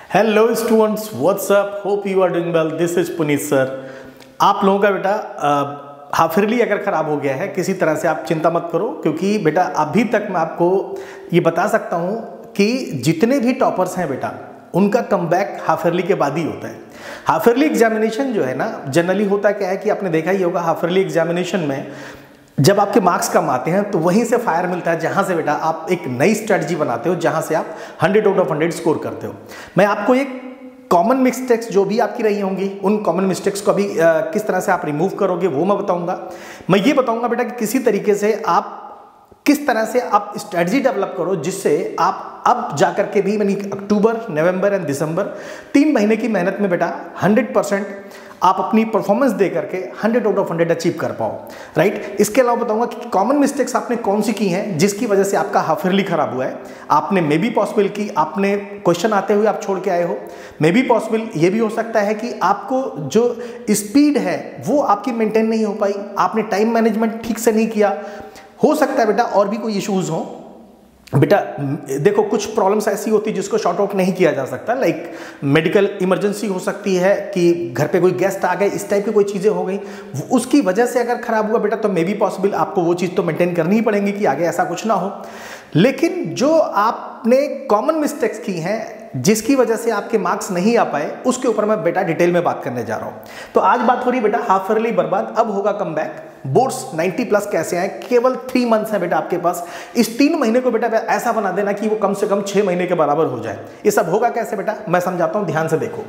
Hello students, what's up, hope you are doing well. This is Puneet sir. आप लोगों का बेटा हाफ ईयरली अगर ख़राब हो गया है किसी तरह से, आप चिंता मत करो, क्योंकि बेटा अभी तक मैं आपको ये बता सकता हूँ कि जितने भी टॉपर्स हैं बेटा उनका कमबैक हाफ ईयरली के बाद ही होता है। हाफ ईयरली एग्जामिनेशन जो है ना, जनरली होता क्या है कि आपने देखा ही होगा, हाफ ईयरली एग्जामिनेशन में जब आपके मार्क्स कम आते हैं तो वहीं से फायर मिलता है, जहां से बेटा आप एक नई स्ट्रेटजी बनाते हो, जहां से आप 100 आउट ऑफ 100 स्कोर करते हो। मैं आपको एक कॉमन मिस्टेक्स जो भी आपकी रही होंगी, उन कॉमन मिस्टेक्स को अभी किस तरह से आप रिमूव करोगे वो मैं बताऊंगा। मैं ये बताऊंगा बेटा कि किसी तरीके से आप किस तरह से आप स्ट्रेटजी डेवलप करो जिससे आप अब जाकर के भी, यानी अक्टूबर, नवंबर एंड दिसंबर 3 महीने की मेहनत में बेटा 100% आप अपनी परफॉर्मेंस दे करके 100 आउट ऑफ 100 अचीव कर पाओ, राइट। इसके अलावा बताऊंगा कि कॉमन मिस्टेक्स आपने कौन सी की हैं जिसकी वजह से आपका हाफ ईयरली खराब हुआ है। आपने मे बी पॉसिबल कि आपने क्वेश्चन आते हुए आप छोड़ के आए हो, मे बी पॉसिबल ये भी हो सकता है कि आपको जो स्पीड है वो आपकी मेंटेन नहीं हो पाई, आपने टाइम मैनेजमेंट ठीक से नहीं किया, हो सकता है बेटा और भी कोई इश्यूज हो। बेटा देखो, कुछ प्रॉब्लम्स ऐसी होती है जिसको शॉर्ट आउट नहीं किया जा सकता, लाइक मेडिकल इमरजेंसी हो सकती है कि घर पे कोई गेस्ट आ गए, इस टाइप की कोई चीज़ें हो गई, उसकी वजह से अगर खराब हुआ बेटा तो मे बी पॉसिबल आपको वो चीज़ तो मेंटेन करनी ही पड़ेगी कि आगे ऐसा कुछ ना हो। लेकिन जो आपने कॉमन मिस्टेक्स की हैं जिसकी वजह से आपके मार्क्स नहीं आ पाए, उसके ऊपर मैं बेटा डिटेल में बात करने जा रहा हूँ। तो आज बात हो रही बेटा हाफ ईयरली बर्बाद, अब होगा कमबैक। बोर्ड्स 90+ कैसे आए? केवल 3 मंथ्स है बेटा आपके पास। इस 3 महीने को बेटा ऐसा बना देना कि वो कम से कम 6 महीने के बराबर हो जाए। ये सब होगा कैसे बेटा, मैं समझाता हूँ, ध्यान से देखो।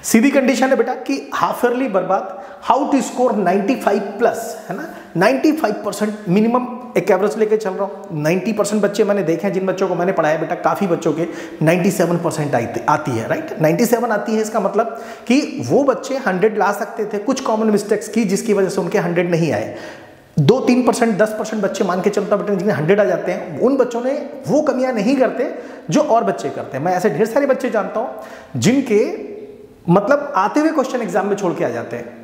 सीधी कंडीशन है बेटा कि हाफ ईयरली बर्बाद, हाउ टू स्कोर 95+, है ना। 95% मिनिमम एक एवरेज लेके चल रहा हूँ। 90% बच्चे मैंने देखे हैं, जिन बच्चों को मैंने पढ़ाया बेटा, काफ़ी बच्चों के 97% आती है, राइट। 97 आती है, इसका मतलब कि वो बच्चे 100 ला सकते थे, कुछ कॉमन मिस्टेक्स की जिसकी वजह से उनके 100 नहीं आए। 2-3%, 10% बच्चे मान के चलता बेटा जिन्हें 100 आ जाते हैं, उन बच्चों ने वो कमियां नहीं करते जो और बच्चे करते हैं। मैं ऐसे ढेर सारे बच्चे जानता हूँ जिनके मतलब आते हुए क्वेश्चन एग्जाम में छोड़ के आ जाते हैं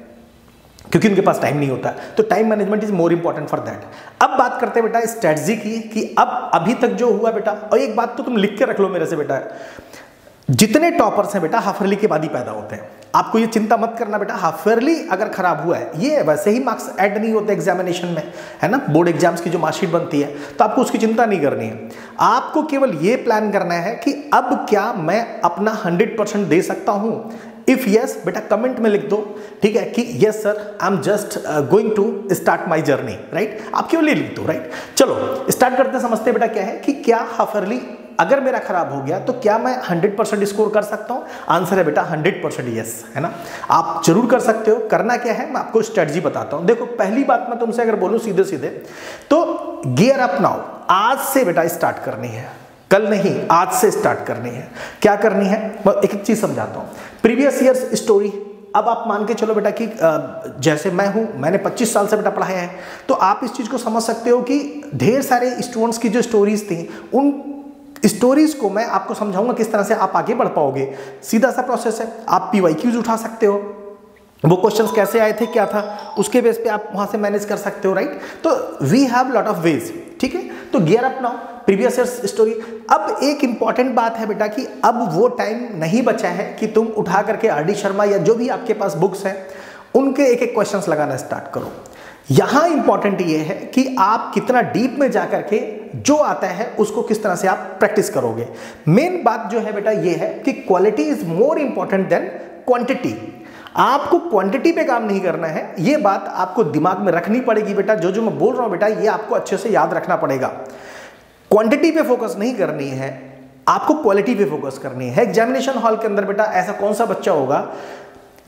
क्योंकि उनके पास टाइम नहीं होता। तो time management is more important for that. अब बात करते हैं बेटा स्ट्रेटजी की कि अब अभी तक जो हुआ बेटा, और एक बात तो तुम लिख के रख लो मेरे से बेटा, जितने टॉपर्स हैं बेटा हाफ ईयरली के बाद ही पैदा होते हैं। आपको ये चिंता मत करना बेटा, हाफ ईयरली अगर खराब हुआ है, ये वैसे ही मार्क्स ऐड नहीं होते एग्जामिनेशन में, है ना, बोर्ड एग्जाम्स की जो मार्कशीट बनती है, तो आपको उसकी चिंता नहीं करनी है। आपको केवल ये प्लान करना है कि अब क्या मैं अपना 100% दे सकता हूं। इफ यस बेटा कमेंट में लिख दो, ठीक है, कि yes sir I am just going to start my journey, right. आप केवल ये लिख दो, राइट। चलो स्टार्ट करते समझते बेटा क्या है कि क्या हाफ ईयरली अगर मेरा खराब हो गया तो क्या मैं 100% स्कोर कर सकता हूं। आंसर है बेटा 100% यस, है ना। आप जरूर कर सकते हो। करना क्या है, मैं आपको स्ट्रेटजी बताता हूं। देखो, पहली बात मैं तुमसे अगर बोलूं सीधे सीधे तो गियर अप नाउ, आज से बेटा स्टार्ट करनी है, कल नहीं, आज से स्टार्ट करनी है। क्या करनी है, मैं एक एक चीज समझाता हूं। प्रीवियस ईयर्स स्टोरी, अब आप मान के चलो बेटा कि जैसे मैं हूं, मैंने 25 साल से बेटा पढ़ाया है, तो आप इस चीज को समझ सकते हो कि ढेर सारे स्टूडेंट्स की जो स्टोरीज थी, उन स्टोरीज को मैं आपको समझाऊंगा किस तरह से आप आगे बढ़ पाओगे। सीधा सा प्रोसेस है, आप PYQs उठा सकते हो, वो क्वेश्चंस कैसे आए थे, क्या था, उसके बेस पे आप वहां से मैनेज कर सकते हो, राइट। तो we have lot of ways, ठीक है। तो gear up now, previous year story. अब एक इंपॉर्टेंट बात है बेटा कि अब वो टाइम नहीं बचा है कि तुम उठा करके RD शर्मा या जो भी आपके पास बुक्स हैं उनके एक एक क्वेश्चंस लगाना स्टार्ट करो। यहां इंपॉर्टेंट ये है कि आप कितना डीप में जाकर के जो आता है उसको किस तरह से आप प्रैक्टिस करोगे। मेन बात जो है बेटा ये है कि quality is more important than quantity. आपको क्वांटिटी पे काम नहीं करना है, ये बात आपको दिमाग में रखनी पड़ेगी बेटा। जो जो मैं बोल रहा हूं बेटा, ये आपको अच्छे से याद रखना पड़ेगा। क्वांटिटी पे फोकस नहीं करनी है, आपको क्वालिटी पे फोकस करनी है। एग्जामिनेशन हॉल के अंदर बेटा ऐसा कौन सा बच्चा होगा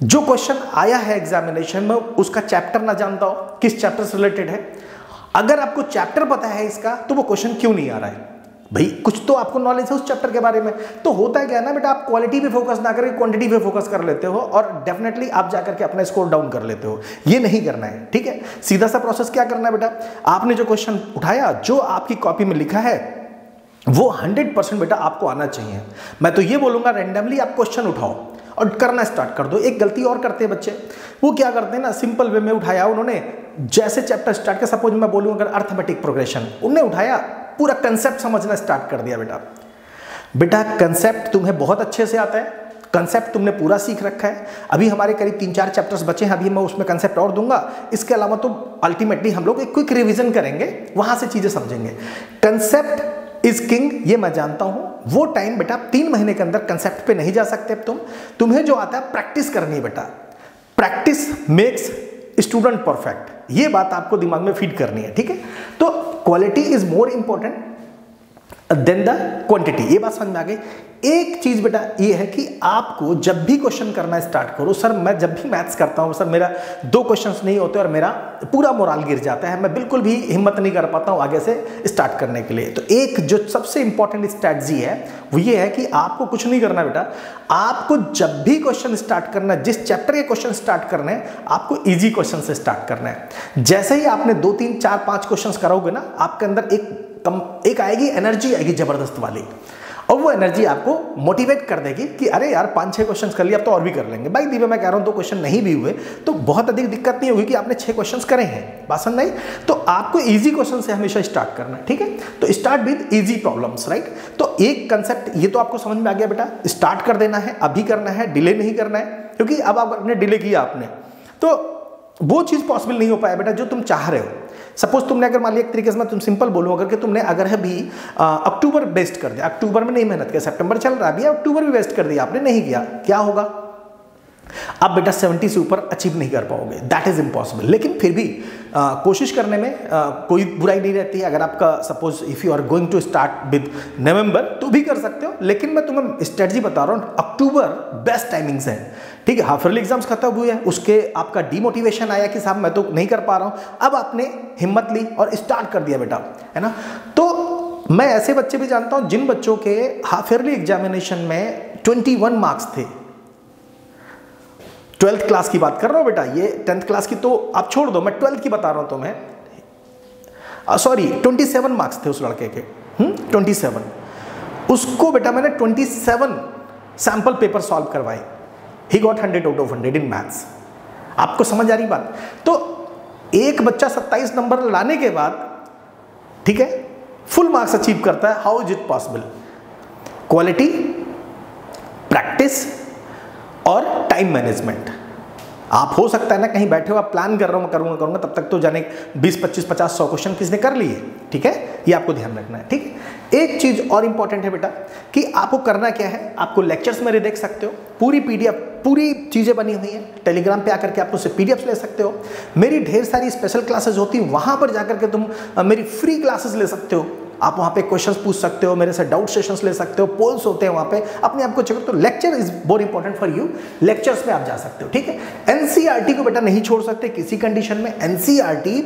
जो क्वेश्चन आया है एग्जामिनेशन में उसका चैप्टर ना जानता हो, किस चैप्टर से रिलेटेड है। अगर आपको चैप्टर पता है इसका, तो वो क्वेश्चन क्यों नहीं आ रहा है भाई, कुछ तो आपको नॉलेज है उस चैप्टर के बारे में। तो होता है क्या ना बेटा, आप क्वालिटी पे फोकस ना करके क्वांटिटी पे फोकस कर लेते हो और डेफिनेटली आप जाकर के अपना स्कोर डाउन कर लेते हो। ये नहीं करना है, ठीक है। सीधा सा प्रोसेस क्या करना है बेटा, आपने जो क्वेश्चन उठाया, जो आपकी कॉपी में लिखा है, वो 100% बेटा आपको आना चाहिए। मैं तो ये बोलूंगा रैंडमली आप क्वेश्चन उठाओ और करना स्टार्ट कर दो। एक गलती और करते हैं बच्चे, वो क्या करते हैं ना, सिंपल वे में उठाया उन्होंने, जैसे चैप्टर स्टार्ट कर, सपोज मैं बोलूँ अगर अर्थमेटिक प्रोग्रेशन, उन्होंने उठाया, पूरा कंसेप्ट समझना स्टार्ट कर दिया बेटा। बेटा कंसेप्ट तुम्हें बहुत अच्छे से आता है, कंसेप्ट तुमने पूरा सीख रखा है। अभी हमारे करीब 3-4 चैप्टर्स बचे हैं, अभी मैं उसमें कंसेप्ट और दूंगा। इसके अलावा तो अल्टीमेटली हम लोग एक क्विक रिवीजन करेंगे, वहां से चीजें समझेंगे। कंसेप्ट इज किंग, ये मैं जानता हूं। वो टाइम बेटा 3 महीने के अंदर कंसेप्ट पे नहीं जा सकते तुम्हें जो आता है प्रैक्टिस करनी है बेटा। प्रैक्टिस मेक्स स्टूडेंट परफेक्ट, ये बात आपको दिमाग में फीड करनी है, ठीक है। तो quality is more important than the quantity, ये बात समझ में आ गई। एक चीज बेटा ये है कि आपको जब भी क्वेश्चन करना स्टार्ट करो, सर मैं जब भी मैथ्स करता हूं सर मेरा 2 क्वेश्चंस नहीं होते और मेरा पूरा मोराल गिर जाता है, मैं बिल्कुल भी हिम्मत नहीं कर पाता हूं आगे से स्टार्ट करने के लिए। तो एक जो सबसे इंपॉर्टेंट स्ट्रैटेजी है वो ये है कि आपको कुछ नहीं करना बेटा, आपको जब भी क्वेश्चन स्टार्ट करना है, जिस चैप्टर के क्वेश्चन स्टार्ट करने हैं, आपको इजी क्वेश्चन से स्टार्ट करना है। जैसे ही आपने 2, 3, 4, 5 क्वेश्चन कराओगे ना, आपके अंदर एक आएगी एनर्जी आएगी जबरदस्त वाली, और वो एनर्जी आपको मोटिवेट कर देगी कि अरे यार 5-6 क्वेश्चंस कर लिए, अब तो और भी कर लेंगे। भाई दीपे मैं कह रहा हूं 2 क्वेश्चन नहीं भी हुए तो बहुत अधिक दिक्कत नहीं होगी कि आपने 6 क्वेश्चंस करे हैं, बात समझ नहीं। तो आपको इजी क्वेश्चन से हमेशा स्टार्ट करना है, ठीक है। तो start with easy problems, right. तो एक कंसेप्ट ये तो आपको समझ में आ गया बेटा, स्टार्ट कर देना है, अभी करना है, डिले नहीं करना है, क्योंकि अब आपने डिले किया आपने तो वो चीज पॉसिबल नहीं हो पाया बेटा जो तुम चाह रहे हो। सपोज तुमने अगर मान लिया, एक तरीके से मैं तुम सिंपल बोलूं, अगर कि तुमने अगर है भी अक्टूबर वेस्ट कर दिया, अक्टूबर में नहीं मेहनत किया, सितंबर चल रहा है अभी, अक्टूबर भी वेस्ट कर दिया आपने, नहीं किया, क्या होगा? आप बेटा 70 से ऊपर अचीव नहीं कर पाओगे, दैट इज इम्पॉसिबल। लेकिन फिर भी कोशिश करने में कोई बुराई नहीं रहती है। अगर आपका suppose if you are going to start with November तो भी कर सकते हो, लेकिन मैं तुम्हें स्ट्रेटजी बता रहा हूँ, अक्टूबर बेस्ट टाइमिंग्स है, ठीक है। हाफ ईयरली एग्जाम्स खत्म हुए हैं, उसके आपका डिमोटिवेशन आया कि साहब मैं तो नहीं कर पा रहा हूँ, अब आपने हिम्मत ली और स्टार्ट कर दिया बेटा, है ना। तो मैं ऐसे बच्चे भी जानता हूँ जिन बच्चों के हाफ ईयरली एग्जामिनेशन में 21 मार्क्स थे। 12th क्लास की बात कर रहा हूं बेटा, ये 10th क्लास की तो आप छोड़ दो, मैं 12th की बता रहा हूं तुम्हें। सॉरी 27 मार्क्स थे उस लड़के के, 27। उसको बेटा मैंने 27 सैंपल पेपर सॉल्व करवाए, he got 100 out of 100 in maths. आपको समझ आ रही बात? तो एक बच्चा 27 नंबर लाने के बाद, ठीक है, फुल मार्क्स अचीव करता है, how is it possible? Quality, practice और टाइम मैनेजमेंट। आप हो सकता है ना कहीं बैठे हो, आप प्लान कर रहे हो मैं करूंगा, तब तक तो जाने 20, 25, 50, 100 क्वेश्चन किसने कर लिए, ठीक है, ये आपको ध्यान रखना है, ठीक है। एक चीज और इंपॉर्टेंट है बेटा कि आपको करना क्या है, आपको लेक्चर्स मेरे देख सकते हो, पूरी पीडीएफ, पूरी चीजें बनी हुई हैं, टेलीग्राम पे आकर के आप उससे पीडीएफ ले सकते हो। मेरी ढेर सारी स्पेशल क्लासेस होती हैं, वहां पर जाकर के तुम मेरी फ्री क्लासेस ले सकते हो। आप वहाँ पे क्वेश्चंस पूछ सकते हो, मेरे से डाउट सेशंस ले सकते हो, पोल्स होते हैं वहाँ पे, अपने आप को चेक। तो lecture is more important for you, lectures में आप जा सकते हो, ठीक है। एनसीईआरटी को बेटा नहीं छोड़ सकते किसी कंडीशन में। एनसीईआरटी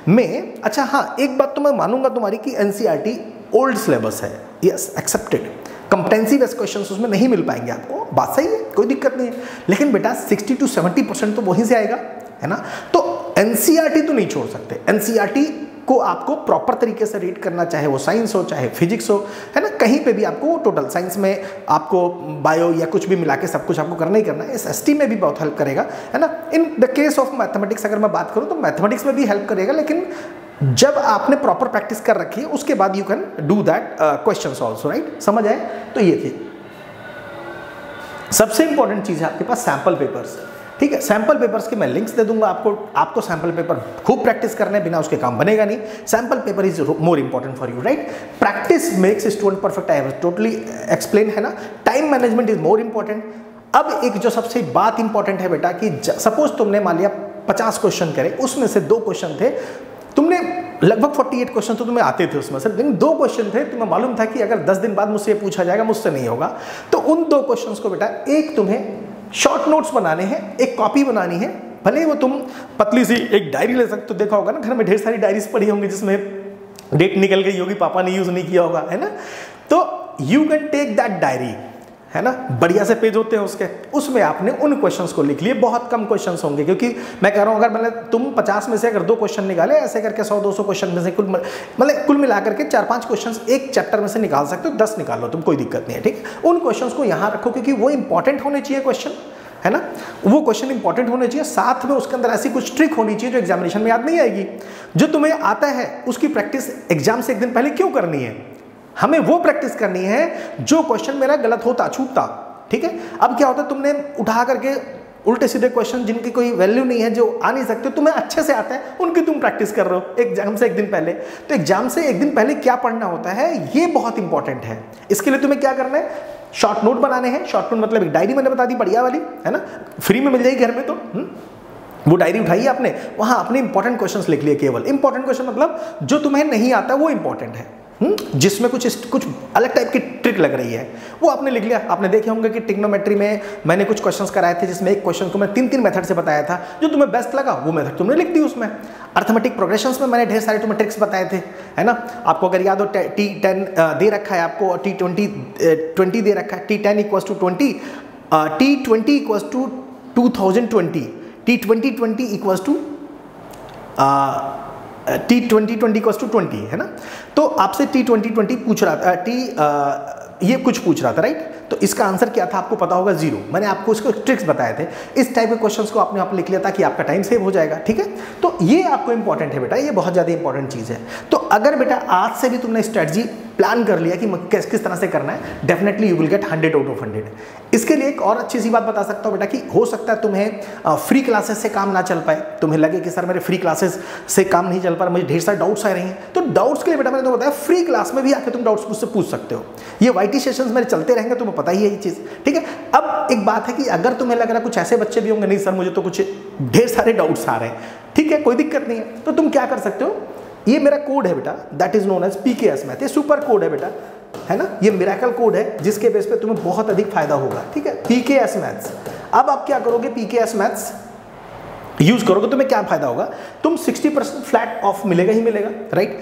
में अच्छा हाँ, एक बात तो मैं मानूंगा तुम्हारी कि एनसीईआरटी ओल्ड सिलेबस है, yes accepted. Competency based questions उसमें नहीं मिल पाएंगे आपको, बात सही है, कोई दिक्कत नहीं है। लेकिन बेटा 60 to 70% तो वहीं से आएगा, है ना। तो एनसीईआरटी तो नहीं छोड़ सकते। एनसीईआरटी को आपको प्रॉपर तरीके से रीड करना, चाहे वो साइंस हो चाहे फिजिक्स हो, है ना, कहीं पे भी आपको टोटल साइंस में आपको बायो या कुछ भी मिला के सब कुछ आपको करना ही करना है। एसएसटी में भी बहुत हेल्प करेगा, है ना। In the case of mathematics अगर मैं बात करूं तो मैथमेटिक्स में भी हेल्प करेगा, लेकिन जब आपने प्रॉपर प्रैक्टिस कर रखी है उसके बाद you can do that questions also, right. समझ आए? तो ये थी सबसे इंपॉर्टेंट चीज है आपके पास सैंपल पेपर्स, ठीक है। सैंपल पेपर्स के मैं लिंक्स दे दूंगा आपको सैंपल पेपर खूब प्रैक्टिस करना है, बिना उसके काम बनेगा नहीं। Sample paper is more important for you, right. Practice makes student perfect, I have totally explain, है ना। Time management is more important. अब एक जो सबसे बात इंपॉर्टेंट है बेटा कि सपोज तुमने मान लिया 50 क्वेश्चन करे, उसमें से 2 क्वेश्चन थे, तुमने लगभग 48 क्वेश्चन तो तुम्हें आते थे उसमें से, लेकिन 2 क्वेश्चन थे तुम्हें मालूम था कि अगर 10 दिन बाद मुझसे ये पूछा जाएगा, मुझसे नहीं होगा। तो उन 2 क्वेश्चंस को बेटा, एक तुम्हें शॉर्ट नोट्स बनाने हैं, एक कॉपी बनानी है, भले वो तुम पतली सी एक डायरी ले सकते हो। देखा होगा ना घर में ढेर सारी डायरीज पड़ी होंगी जिसमें डेट निकल गई होगी, पापा ने यूज नहीं किया होगा, है ना। तो you can take that diary, है ना, बढ़िया से पेज होते हैं उसके, उसमें आपने उन क्वेश्चंस को लिख लिए। बहुत कम क्वेश्चंस होंगे, क्योंकि मैं कह रहा हूं अगर मतलब तुम 50 में से अगर 2 क्वेश्चन निकाले, ऐसे करके 100-200 क्वेश्चन में से कुल मिलाकर के 4-5 क्वेश्चंस एक चैप्टर में से निकाल सकते हो। 10 निकालो तुम, कोई दिक्कत नहीं है, ठीक है। उन क्वेश्चंस को यहां रखो क्योंकि वो इंपॉर्टेंट होने चाहिए क्वेश्चन, है ना, वो क्वेश्चन इंपॉर्टेंट होने चाहिए। साथ में उसके अंदर ऐसी कुछ ट्रिक होनी चाहिए जो एग्जामिनेशन में याद नहीं आएगी। जो तुम्हें आता है उसकी प्रैक्टिस एग्जाम से एक दिन पहले क्यों करनी है? हमें वो प्रैक्टिस करनी है जो क्वेश्चन मेरा गलत होता, छूटता, ठीक है। अब क्या होता है, तुमने उठा करके उल्टे सीधे क्वेश्चन जिनकी कोई वैल्यू नहीं है, जो आ नहीं सकते, तुम्हें अच्छे से आता है, उनकी तुम प्रैक्टिस कर रहे हो एग्जाम से एक दिन पहले। तो एग्जाम से एक दिन पहले क्या पढ़ना होता है, ये बहुत इंपॉर्टेंट है। इसके लिए तुम्हें क्या करना है, शॉर्ट नोट बनाने हैं। शॉर्ट नोट मतलब एक डायरी मैंने बता दी बढ़िया वाली, है ना, फ्री में मिल जाएगी घर में। तो वो डायरी उठाइए आपने, वहां अपने इंपॉर्टेंट क्वेश्चंस लिख लिए। केवल इंपॉर्टेंट क्वेश्चन मतलब जो तुम्हें नहीं आता वो इंपॉर्टेंट है, जिसमें कुछ अलग टाइप की ट्रिक लग रही है, वो आपने लिख लिया। आपने देखे होंगे कि ट्रिग्नोमेट्री में मैंने कुछ क्वेश्चंस कराए थे, जिसमें एक क्वेश्चन को मैं 3 मेथड से बताया था। जो तुम्हें बेस्ट लगा वो मेथड तुमने लिख दी उसमें। अर्थमेटिक प्रोग्रेशंस में मैंने ढेर सारे तुम्हें ट्रिक्स बताए थे, है ना। आपको अगर याद हो, T10 दे रखा है आपको, T20 दे रखा है, T10 equals to 20, T20 equals to 2020, T20 equals to T20 equals to 20, है ना। तो आपसे T20 पूछ रहा था, ये कुछ पूछ रहा था, राइट। तो इसका आंसर क्या था आपको पता होगा, 0। मैंने आपको इसको ट्रिक्स बताए थे। इस टाइप के क्वेश्चंस को आपने आप लिख लिया ताकि आपका टाइम सेव हो जाएगा, ठीक है। तो ये आपको इंपॉर्टेंट है बेटा, ये बहुत ज़्यादा इंपॉर्टेंट चीज़ है। तो अगर बेटा आज से भी तुमने स्ट्रेटजी प्लान कर लिया कि किस तरह से करना है, definitely you will get 100 out of 100। इसके लिए एक और अच्छी सी बात बता सकता हूँ बेटा कि हो सकता है तुम्हें फ्री क्लासेस से काम ना चल पाए, तुम्हें लगे कि सर मेरे फ्री क्लासेस से काम नहीं चल पा रहा, मुझे ढेर सारे डाउट्स आ रहे हैं। तो डाउट्स के लिए बेटा मैंने तुम्हें बताया फ्री क्लास में भी आके तुम डाउट्स मुझसे पूछ सकते हो। ये YT सेशंस मेरे चलते रहेंगे, तुम्हें पता ही है ये चीज़, ठीक है। अब एक बात है कि अगर तुम्हें लग रहा है कुछ ऐसे बच्चे भी होंगे, नहीं सर मुझे तो कुछ ढेर सारे डाउट्स आ रहे हैं, ठीक है, कोई दिक्कत नहीं है। तो तुम क्या कर सकते हो, ये मेरा कोड है बेटा, that is known as PKS math. ये सुपर कोड है बेटा, है ना, ये मिरेकल कोड है जिसके बेस पे तुम्हें बहुत अधिक फायदा होगा, ठीक है। PKS maths. अब आप क्या करोगे, PKS मैथ्स यूज करोगे, तुम्हें क्या फायदा होगा, तुम 60% फ्लैट ऑफ मिलेगा ही मिलेगा, राइट।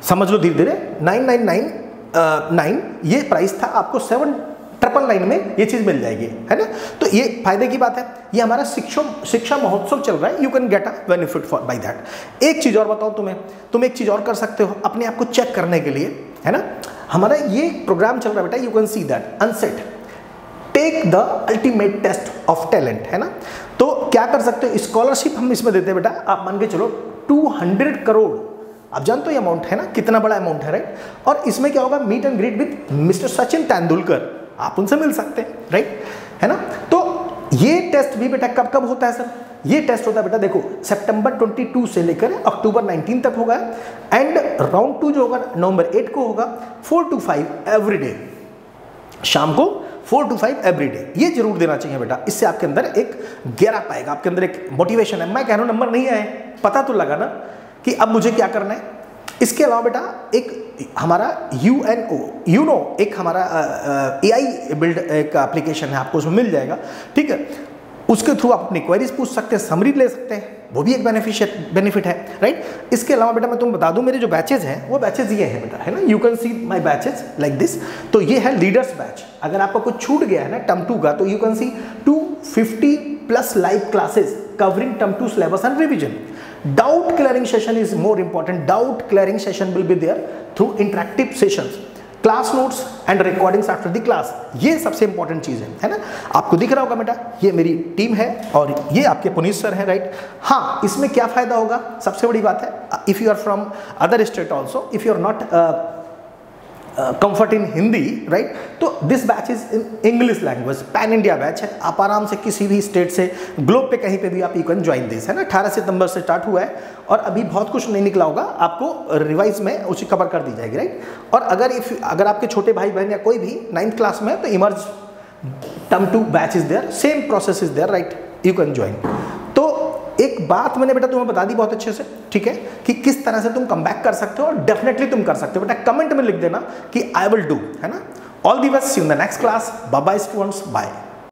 समझ लो धीरे धीरे, 9999 ये प्राइस था, आपको 799 में ये चीज मिल जाएगी, है ना। तो ये फायदे की बात है। ये हमारा शिक्षा महोत्सव चल रहा है, you can get a benefit for by that. एक चीज और बताओ तुम्हें, तुम एक चीज और कर सकते हो अपने आप को चेक करने के लिए, है ना। हमारा ये प्रोग्राम चल रहा है बेटा, you can see that unset take the ultimate test of talent, है ना। तो क्या कर सकते हो, स्कॉलरशिप हम इसमें देते हैं बेटा, आप मान के चलो 200 करोड़, आप जानते हो ये अमाउंट है ना, कितना बड़ा अमाउंट है, राइट। और इसमें क्या होगा, meet and greet with mister Sachin Tendulkar, आप उनसे मिल सकते हैं, राइट, है ना। तो ये टेस्ट भी बेटा कब कब होता है सर, ये टेस्ट होता है बेटा देखो सितंबर 22 से लेकर अक्टूबर 19 तक होगा, एंड राउंड 2 जो होगा नवंबर 8 को होगा, 4 to 5 एवरी डे, शाम को 4 to 5 एवरी डे। ये जरूर देना चाहिए बेटा, इससे आपके अंदर एक गैर पाएगा, आपके अंदर एक मोटिवेशन है। मैं कह रहा हूं नंबर नहीं आए, पता तो लगा ना कि अब मुझे क्या करना है। इसके अलावा बेटा एक हमारा यूनो एक हमारा AI बिल्ड एक एप्लीकेशन है, आपको उसमें मिल जाएगा, ठीक है। उसके थ्रू आप अपनी क्वेरीज पूछ सकते हैं, समरी ले सकते हैं, वो भी एक बेनिफिट है, राइट। इसके अलावा बेटा मैं तुम्हें बता दूं, मेरे जो बैचेज हैं वो बैचेज ये हैं बेटा, है ना, you can see my batches like this. तो ये है लीडर्स बैच। अगर आपको कुछ छूट गया है ना टर्म 2 का, तो you can C 250+ live classes covering term 2 syllabus and revision. Doubt clearing session is more important. Doubt clearing session will be there through interactive sessions, class notes and recordings after the class. ये सबसे important चीज़ है ना। आपको दिख रहा होगा बेटा, ये मेरी टीम है और ये आपके पुनीत सर हैं, राइट। हाँ, इसमें क्या फायदा होगा, सबसे बड़ी बात है, if you are from other state also, if you are not comfort in Hindi, right, तो this batch is in English language, pan India batch है। आप आराम से किसी भी स्टेट से, ग्लोब पे कहीं पे भी आप यू कैन ज्वाइन दिस, है ना। 18 सितंबर से स्टार्ट हुआ है और अभी बहुत कुछ नहीं निकला होगा, आपको रिवाइज में उसी कवर कर दी जाएगी, राइट। और अगर आपके छोटे भाई बहन या कोई भी 9th क्लास में है तो emerge term 2 batch is there, same process is there, right, you can join. तो एक बात मैंने बेटा तुम्हें बता दी बहुत अच्छे से, ठीक है, कि किस तरह से तुम कम बैक कर सकते हो, और डेफिनेटली तुम कर सकते हो बेटा। कमेंट में लिख देना कि आई विल डू, है ना। All the best, see you in the next class, bye bye students, bye.